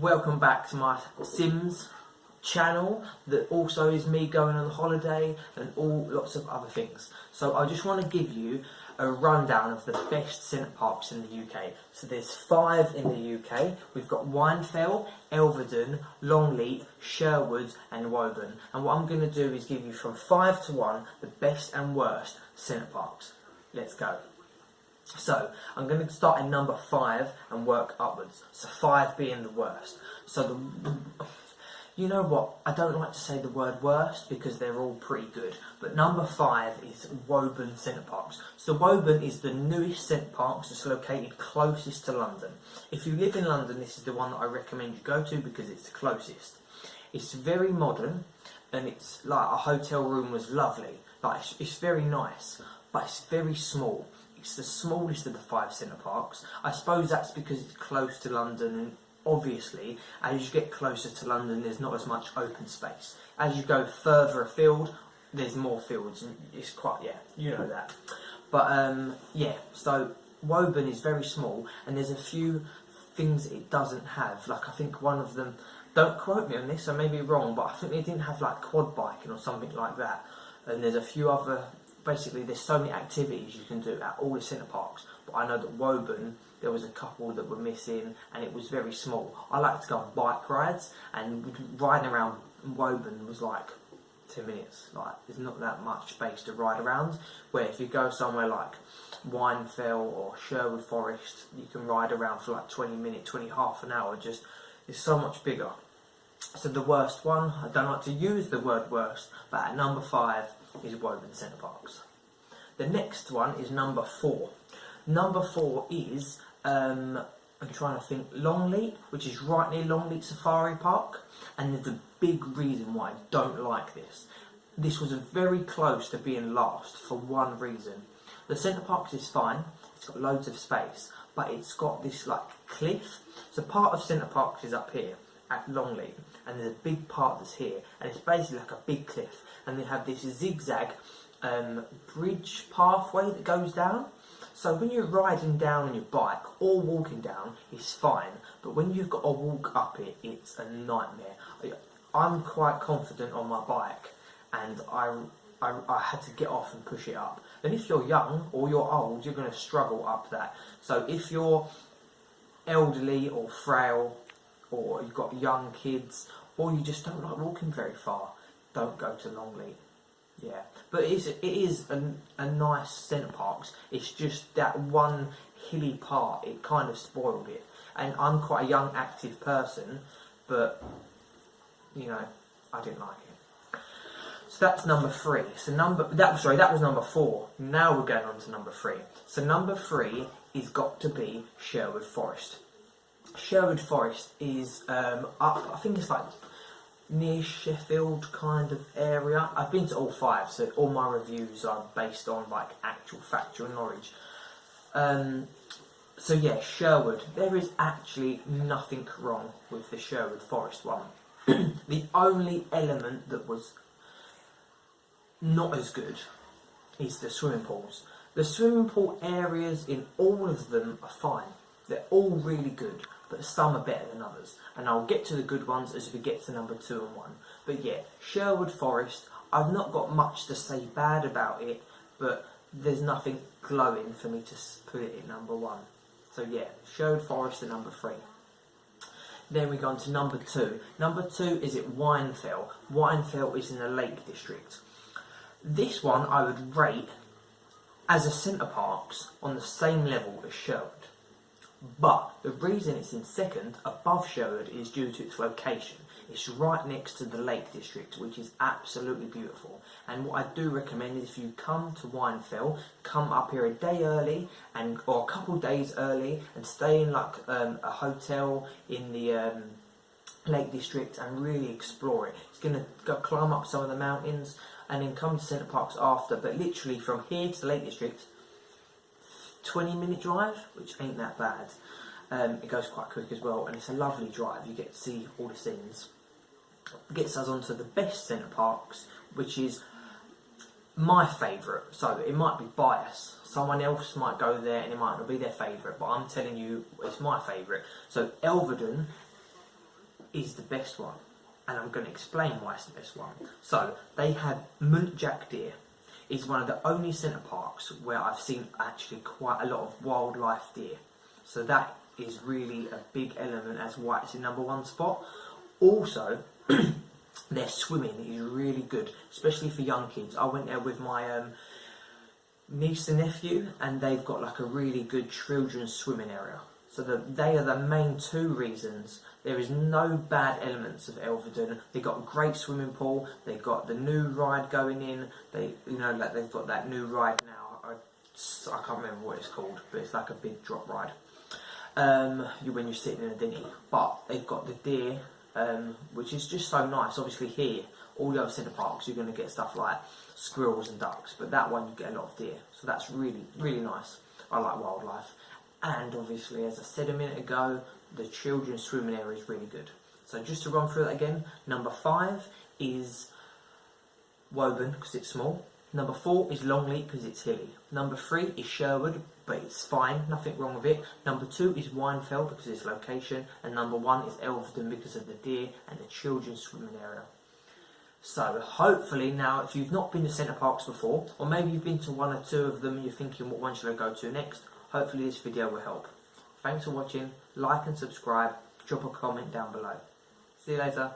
Welcome back to my Sims channel that also is me going on holiday and lots of other things. So I just want to give you a rundown of the best centre parks in the UK. So there's 5 in the UK. We've got Whinfell, Elveden, Longleat, Sherwood and Woburn. And what I'm going to do is give you from 5 to 1 the best and worst centre parks. Let's go. So, I'm going to start in number 5 and work upwards. So 5 being the worst. So you know what, I don't like to say the word worst because they're all pretty good. But number 5 is Woburn Centre Parks. So Woburn is the newest centre parks that's located closest to London. If you live in London, this is the one that I recommend you go to because it's the closest. It's very modern and it's like a hotel room was lovely. Like it's very nice, but it's very small. It's the smallest of the 5 centre parks. I suppose that's because it's close to London, and obviously as you get closer to London there's not as much open space. As you go further afield there's more fields, and it's quite, yeah, you know that. But yeah, so Woburn is very small and there's a few things it doesn't have. Like I think one of them, don't quote me on this, I may be wrong, but I think they didn't have like quad biking or something like that. And there's a few other, basically there's so many activities you can do at all the centre parks, but I know that Woburn there was a couple that were missing and it was very small. I like to go on bike rides, and riding around Woburn was like 2 minutes. Like there's not that much space to ride around, where if you go somewhere like Whinfell or Sherwood Forest you can ride around for like 20 minutes, half an hour, just it's so much bigger. So the worst one, I don't like to use the word worst, but at number 5 is Woburn Centre Parks. The next one is number 4. Number 4 is, I'm trying to think, Longleat, which is right near Longleat Safari Park. And there's a big reason why I don't like this. This was very close to being last for one reason. The Centre Parks is fine, it's got loads of space, but it's got this like cliff. So part of Centre Parks is up here at Longleat, and there's a big part that's here, and it's basically like a big cliff, and they have this zigzag bridge pathway that goes down. So when you're riding down on your bike or walking down, it's fine, but when you've got to walk up it, it's a nightmare. I'm quite confident on my bike, and I had to get off and push it up. And if you're young or you're old, you're going to struggle up that. So if you're elderly or frail, or you've got young kids, or you just don't like walking very far, don't go to Longleat. Yeah, but it is a nice centre parks. It's just that one hilly part, it kind of spoiled it. And I'm quite a young, active person, but you know, I didn't like it. So that's number 3. So that was number 4. Now we're going on to number 3. So number 3 is got to be Sherwood Forest. Sherwood Forest is up, I think it's like near Sheffield kind of area. I've been to all 5, so all my reviews are based on like actual factual knowledge. So yeah, Sherwood, there is actually nothing wrong with the Sherwood Forest one. The only element that was not as good is the swimming pools. The swimming pool areas in all of them are fine. They're all really good, but some are better than others. And I'll get to the good ones as we get to number 2 and 1. But yeah, Sherwood Forest, I've not got much to say bad about it, but there's nothing glowing for me to put it at number 1. So yeah, Sherwood Forest at number 3. Then we go on to number 2. Number 2 is at Whinfell. Whinfell is in the Lake District. This one I would rate as a centre parks on the same level as Sherwood. But the reason it's in second above Sherwood is due to its location. It's right next to the Lake District, which is absolutely beautiful. And what I do recommend is if you come to Whinfell, come up here a day early or a couple of days early and stay in like a hotel in the Lake District and really explore it. It's going to go climb up some of the mountains and then come to Centre Parks after. But literally from here to the Lake District, 20-minute drive, which ain't that bad. It goes quite quick as well, and it's a lovely drive. You get to see all the scenes. Gets us onto the best centre parks, which is my favourite. So it might be bias. Someone else might go there and it might not be their favourite, but I'm telling you it's my favourite. So Elveden is the best one, and I'm going to explain why it's the best one. So they have muntjac deer. It's one of the only centre parks where I've seen actually quite a lot of wildlife deer. So that is really a big element as why it's in #1 spot. Also, their swimming is really good, especially for young kids. I went there with my niece and nephew, and they've got like a really good children's swimming area. So they are the main 2 reasons. There is no bad elements of Elveden. They've got a great swimming pool. They've got the new ride going in. Like they've got that new ride now. I can't remember what it's called, but it's like a big drop ride. When you're sitting in a dinghy. But they've got the deer, which is just so nice. Obviously here, all the other centre parks, you're going to get stuff like squirrels and ducks, but that one you get a lot of deer. So that's really, really nice. I like wildlife. And obviously, as I said a minute ago, the children's swimming area is really good. So just to run through that again, #5 is Woburn, because it's small. #4 is Longleat, because it's hilly. #3 is Sherwood, but it's fine, nothing wrong with it. #2 is Whinfell, because it's location. And #1 is Elveden, because of the deer and the children's swimming area. So hopefully now, if you've not been to centre parks before, or maybe you've been to 1 or 2 of them and you're thinking what one should I go to next, hopefully this video will help. Thanks for watching, like and subscribe, drop a comment down below. See you later.